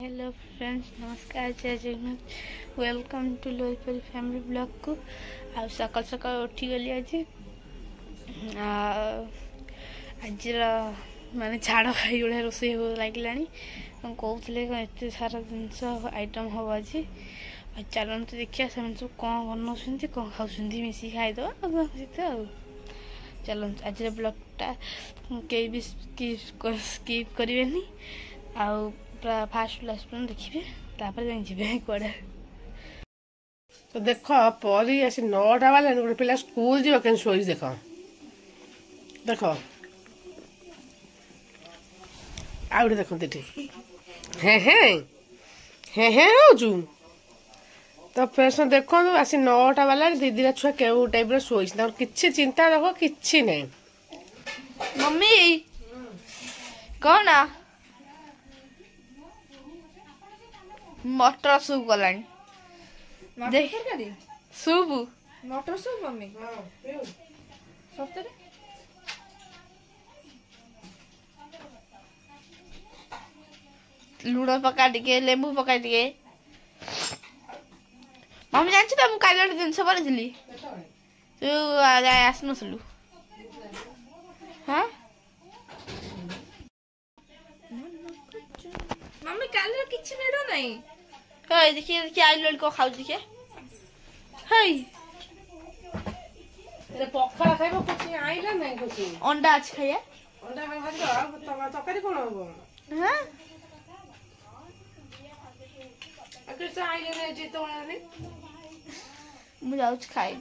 Hello friends, नमस्कार, जय Jagannath. Welcome to Loipari family blog को। आ सकाल सकाल उठीगली आज आज माने झाड़ खाई भाई रोषे लगे कहते एत सारा जिनस आइटम हम आज चलते देखिए से सब कौन बनाऊँ कौन खाऊँ मिसी खाईदे चलते आज ब्लॉगटा कई भी स्किप करें आउ फास्ट लास्ट पर्यटन देखिए जी कड़े तो देख परी आसी 9टा बाले गोटे पिला स्कूल जीव के शोई देख देख आउटे देखते हे हे हे हे हो तो फिर देख आसी 9टा बाला दीदी छुआ के टाइप शोई कि चिंता देख कि नहीं मम्मी कौन मटर सूप गलानी देख सूप मटर सूप मम्मी सତରେ लुण पका टिके लेंबू पका टिके मम्मी जानछि त मु काली जिनस बनैथिली तू आसनसलु हाँ मम्मी काली किछि मेडो नहीं हे देखिए देखिए आई लड़को खाऊ देखिए हे रे पखरा खाइबो कुछ आइला नहीं कुछ अंडा आज खाइए अंडा भाजी तो तकारी कोन होबो हां अगर से आइले नहीं जे तो ने मु जाऊ खाइ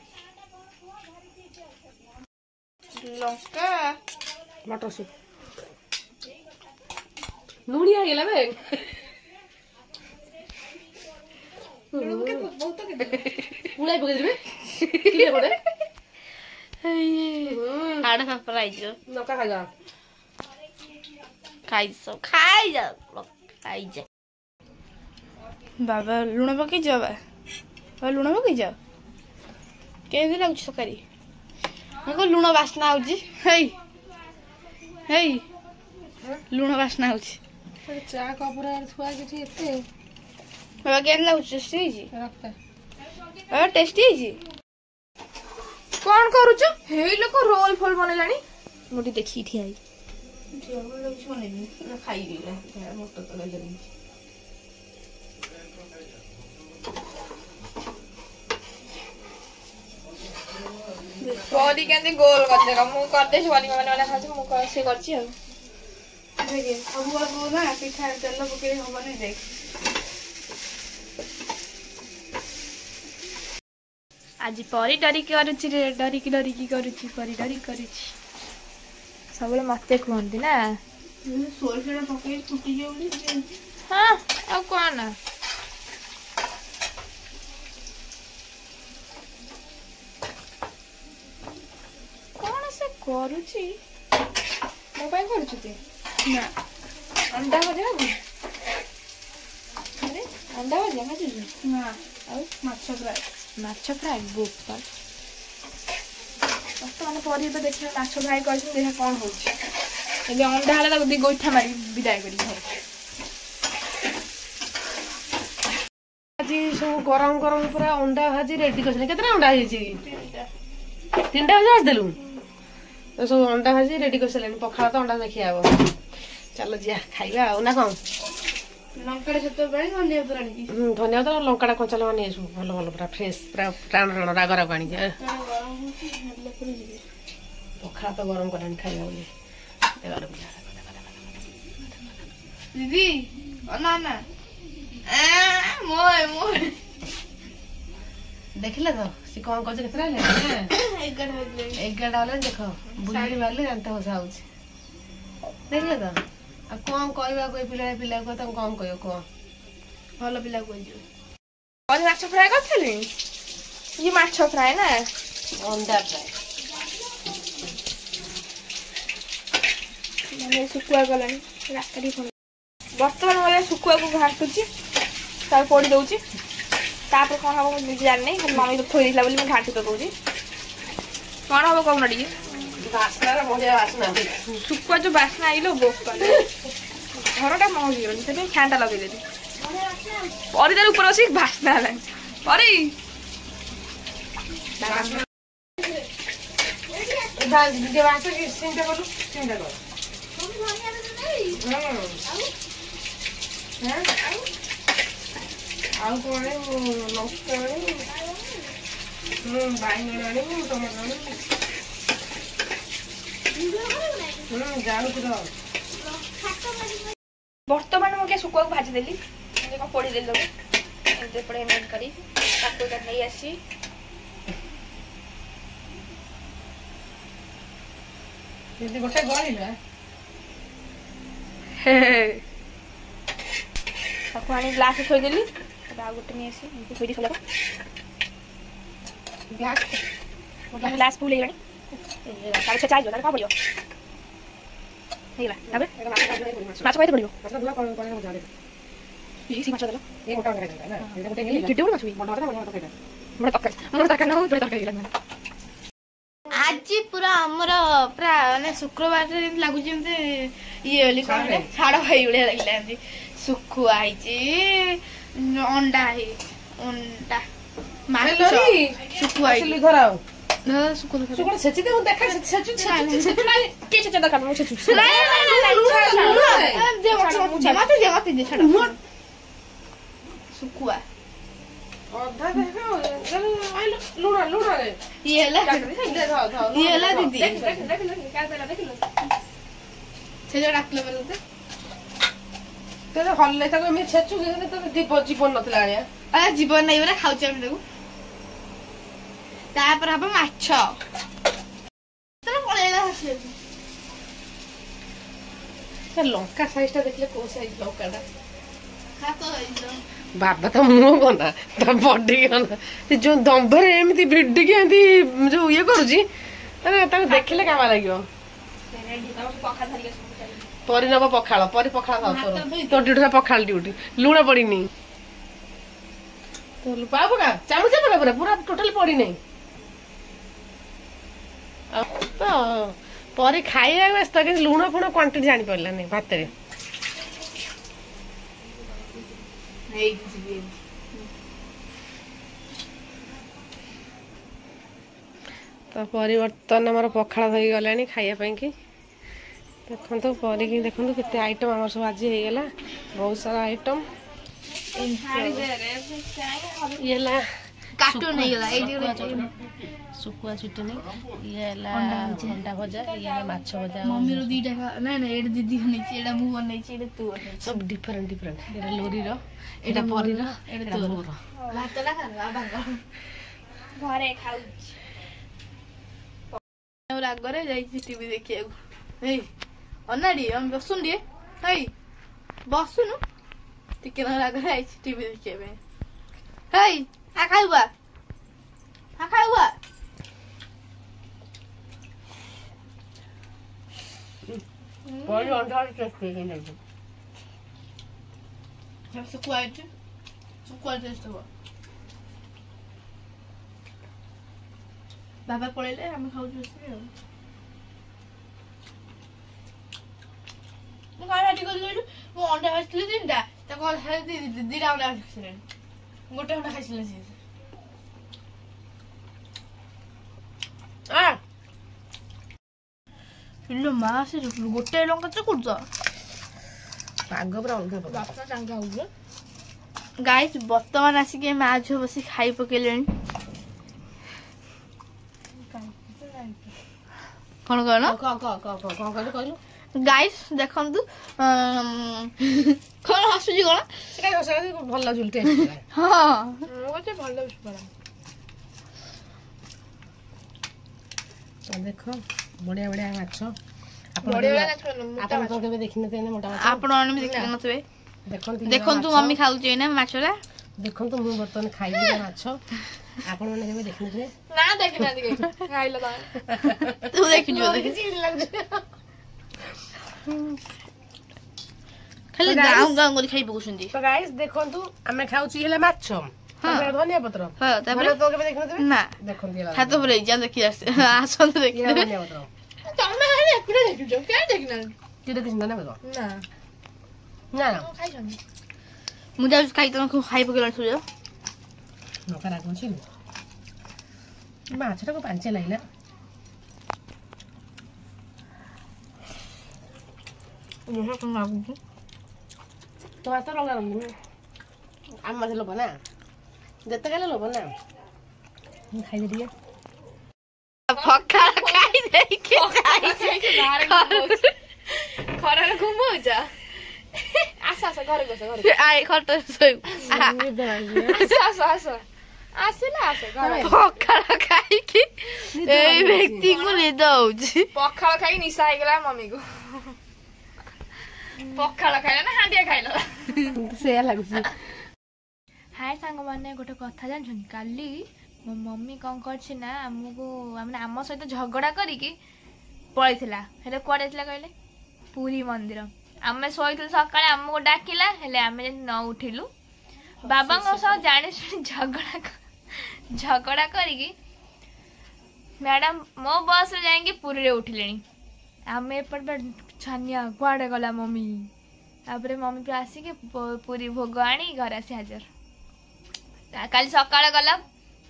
लंका मटर सूप नूड़िया गेला बे के बहुत के उड़ाई पके दिबे किले पड़े आड़ा पापराई जो नका खा जा खाई जा बाबा लुण पकई जा बाबा लुण पकई जा केमती लगुच तकारी मको लुण बास्ना होची हेई हेई लुण बास्ना होची चा कपूर थुआ कि एते बाबा केमती लगुच टेस्टी होची रखता बाबा टेस्टी होची कौन करूछ हे लोक रोल फॉल बनेलानी मोटी देखी ठियाई बॉडी केंदी गोल कर देगा मु कर दे वाली माने वाला खाछ मु कर से करछि आ देखिए अब वो ना पिठा तेल पके होबनी देख आज परी डरी करुछि रे डरी करुछि परी डरी करुछि सबले मते कहंती ना सोलफेड़ा पके फुटी जाउनी हां अब कोन कोन से करूछि मोबाइल करूछि ते ना अंडा भजा अरे अंडा भजा ना तुझे ना और माछ फ्राई गोपाल मैंने परी पे देखिए माछ फ्राई कर देखा कौन हो अंडा है दी गोइठा मारी विदाय करी आज सब गरम गरम पूरा अंडा भाजी रेडी कर केतना अंडा है जी 3टा भाजी देलु तो सब अंडा भाजी रेडी कर सलेनी पखाला तो अंडा देखि आबो चलो जिया खाइबा आ ना कोन लंका से तो बड़ी धनिया पुरानी की धनिया तो लंकाटा कंचा लगा नहीं सब भल भल पूरा फ्रेश पूरा प्राण रण राग राग आनी जा पखाला तो गरम करानी खाइबा बोली दीदी ना ना मोय मोय देखिले तो सी कौन कछ केतरा ले 11 वाले देखो बुली वाले जानता हो जाउछ देखिले तो आ कौन कहबा कोई पिला को तुम कौन कहयो को भलो पिला को जो और माछ फ्राई करथली ये माछ फ्राई ना अंडा फ्राई मैंने सुकुआ गलानी रातरी फोन वर्तमान वाले सुकुआ को घाटुची तार पोड़ी दउची तापर कोन हम मुझे जान नहीं हम मम्मी तो थोई दिला बोली मैं घाटू तो कहूची कोन हम कोन नडी वासना बढ़िया वासना सुकुआ जो वासना आइलो बोक घरटा महगी गलानी से फैनटा लगे देती परी तार ऊपर बस बास्ना है परी बर्तमान मुझे शुखुआ को भाजी देली कौन पोड़ी देली एपटे एमेट करी नहीं आसी गोटे गलिला ताको आनी ग्लास थोदेली गोटे नहीं आसी थोड़ी थोड़ा ग्लास फुल हो गलानी चाय जो क्या पड़ो माछ खाई पड़ो माछ देल आज पूरा आमर पूरा माने शुक्रवार लगुच ये छाड़ भाई भाया लगे शुखुआ अंडा अंडा शुखुआ शुखुआ ये दीदी से जो डाकले हल्ले छेचु जीवन नथिला जीवन नहीं बोला खाऊ तापर हम माछ लंका साइज टा देखले को साइज लंकाटा खातो बाबा तो मुंह कोना तो बॉडी कोना जो दंभर एमती भिडी के एमती जो ये करूची अरे ताको देखले कामा लागियो परी नब पखाळ परी पखाळ खाऊ तो ड्यूटी पखाळ ड्यूटी लुण पड़ी नहीं तो पाव का चामच पका पूरा पूरा टोटल पड़ी नहीं तो परी खाइबा व्यस्त कि लुण फुण क्वांटिटी जानी पड़ला नहीं भात रे तो परिवर्तन आम पखाड़ हो गला खायापी कि देखो परी देखो केते आइटम आम सब आज होगा बहुत सारा आइटम शुखुआ चटनी ये अंडा भजा ये माछ भजा मम्मी रो दीटा ना ना एड दीदी बनै छी एडा मु बनै छी एडा तू सब डिफरेंट डिफरेंट एडा लोरी रो एडा परी रो एडा तोर भातला खाना बाबा घरे खाऊ और आगरे जाई छी टीवी देखिया हे अनाडी हम बसुन दिए हे बसुनु टिके न आगरे आई छी टीवी देखिया बे हे आ खाइबा परी अंडा टेस्ट के नहीं जब शुखुआ टेस्ट हो बाबा पळेले हम खाऊ जुसी मु गाना टिक गइलु मु अंडा खाइली तीनटा त को खाइ दीटा अंडा खाइले गोटे अंडा खाइले से आ इल्लो मासे गोटे लंका चकुड़ पाग पर अलगा बापा चांगा हो गाइस वर्तमान आसिके माँ झील बस खाई पकड़े कौन कौन गाइस देखु कौन हसुची कौन भल झुलटे हाँ देख बढ़िया बढ़िया माछ देखी देखु मम्मी खाऊचे ना माछरा देखो मु बर्तमान खाइबी माछ आपण माने केबे देखिनथे ना देखिना खाइला तू देखिजो खाली गाँव गाँव कर खाई पकुछंती तो गाइस देखंतु हमें खाउची हेला माछ तापर धनिया पत्र हां तापर तो केबे देखिनथे ना देखंती हेला खातो पर जा देखि आसन देखि धनिया पत्र तमे हेले एकुडे देखिजो क्या देखिना कि देखिस ना ना ना ना खाइछन ମୁଁ ଯାଉଛି ଖାଇ ତମକୁ ଖାଇ ପକେଇଲା ଶୁଣିବ ଲଙ୍କା ରାଗୁଛି ମାଛଟାକୁ ପାଞ୍ଚେ ଲାଗିଲା ଲାଗୁଛି ତୋ ହାତ ଲଙ୍କା ଲାଗୁନି ଆମ ମାଛ ଲୋଭ ନା ଯେତେ ଖାଇଲେ ଲୋଭ ନା ଖାଇଦେ ଟିକେ ପଖାଳ ଖାଇ ଦେଇକି ଖରାରେ ଘୁମଉଛ ଆସ ଆସ ଘରକୁ ଆସ ଘରକୁ ଆଇ ଖଟ ଶୋଇବୁ ଆସ ଆସିଲା ଆସ ଘରେ ପଖାଳ ଖାଇକି ଏଇ ବ୍ୟକ୍ତିଙ୍କୁ ନିଦ ହଉଛି ପଖାଳ ଖାଇକି ନିଶା ହେଇଗଲା ମମିକୁ ପଖାଳ ଖାଇଲ ନା ହାଣ୍ଡିଆ ଖାଇଲ ସେଇଆ ଲାଗୁଛି ହାଏ ସାଙ୍ଗମାନେ ଗୋଟେ କଥା ଜାଣିଛନ୍ତି କାଲି ମୋ ମମି କ'ଣ କରିଛି ନା ଆମକୁ ମାନେ ଆମ ସହିତ ଝଗଡ଼ା କରିକି ପଳେଇଥିଲା ହେଲେ କୁଆଡ଼େ ଯାଇଥିଲା କହିଲେ ପୁରୀ ମନ୍ଦିର ଆମେ ଶୋଇଥିଲୁ ସକାଳେ ଆମକୁ ଡାକିଲା ହେଲେ ଆମେ ଯେମିତି ନ ଉଠିଲୁ ବାବାଙ୍କ ସହ ଜାଣି ଶୁଣି ଝଗଡ଼ା କରିକି ମ୍ୟାଡ଼ାମ ମୋ ବସ୍ରେ ଯାଇକି ପୁରୀରେ ଉଠିଲେଣି ଆମେ ଏପଟେ ଛାନିଆ କୁଆଡ଼େ ଗଲା ମମି ତାପରେ ମମି ପୁରା ଆସିକି ପୁରୀ ଭୋଗ ଆଣି ଘରେ ଆସି ହାଜର କାଲି ସକାଳେ ଗଲା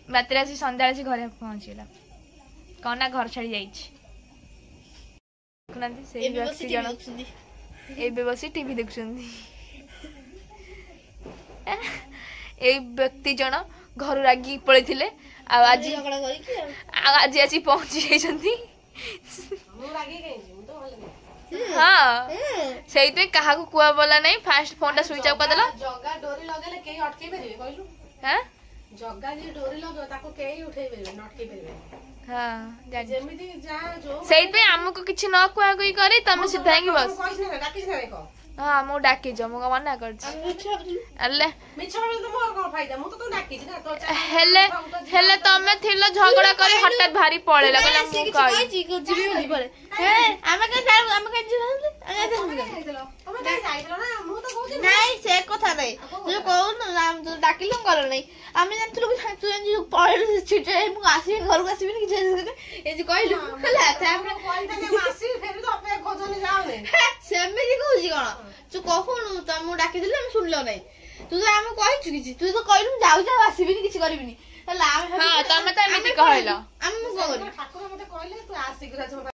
ରାତିରେ ଆସି ସନ୍ଧ୍ୟାବେଳେ ଆସି ଘରେ ପହଞ୍ଚିଲା କ'ଣ ନା ଘର ଛାଡ଼ି ଯାଇଛି ଦେଖୁନାହାନ୍ତି ସେଇ ବ୍ୟକ୍ତି ଜଣ ଏବେ ବସି ଟିଭି ଦେଖୁଛନ୍ତି ଏଇ ବ୍ୟକ୍ତି ଜଣ ଘରୁ ରାଗିକି ପଳେଇଥିଲେ ଆଉ ଆଜି ଆସି ପହଞ୍ଚି ଯାଇଛନ୍ତି ହଁ ସେଇଥିପାଇଁ କାହାକୁ କୁହା ବୋଲା ନାହିଁ ଫାଷ୍ଟ ଫୋନଟା ସୁଇଚ୍ ଅଫ୍ କରିଦେଲ ଜଗା ଡୋରି ଲଗେଇଲେ କେହି ଅଟକେଇ ପାରିବେ କହିଲୁ ହଁ ଜଗା ଯିଏ ଡୋରି ଲଗେଇବ ତାକୁ କେହି ଉଠେଇ ପାରିବେନି ଅଟକେଇ ପାରିବେନି ହଁ ଯେମିତି ଯାହା ଯୋଉ ସେଇଥିପାଇଁ ଆମକୁ କିଛି ନ କୁହାକୁହି କରି ତମେ ସିଧା ହେଇକି ବସ ଡାକିଛି ନା କହ ହଁ ଆମକୁ ଡାକିଛ ମୁଁ କ'ଣ ମନା କରିଛି ହେଲେ ହେଲେ ତମେ ଥିଲ ଝଗଡ଼ା କରି ହଠାତ୍ ଭାରି ପଳେଇଲା କହିଲା ମୁଁ କହିଛି ନାଇଁ ସେ କଥା ନାଇଁ ତୁ କହୁନୁ ଡାକିଲୁ କଲ ନାଇଁ ଆମେ ଜାଣିଥିଲୁ ତୁ ପଳେଇଲୁ ମୁଁ ଆସିବି ଘରକୁ ଆସିବିନି କିଛି ଏମିତି କହିଲୁ ହେଲା ତାପରେ ସେମିତି କହୁଛି କ'ଣ ତୁ କହୁନୁ ତମକୁ ଡାକିଦେଲି ଆମେ ଶୁଣିଲ ନାଇଁ ତୁ ତ ଆମକୁ କହିଛୁ କିଛି ତୁ ତ କହିଲୁ ମୁଁ ଯାଉଛି ଆଉ ଆସିବିନି କିଛି କରିବିନି ହେଲା ହଁ ତମେ ତ ଏମିତି କହିଲ ଆମେ କ'ଣ କରିବୁ ଠାକୁର ମତେ କହିଲେ ତୁ ଆସିକି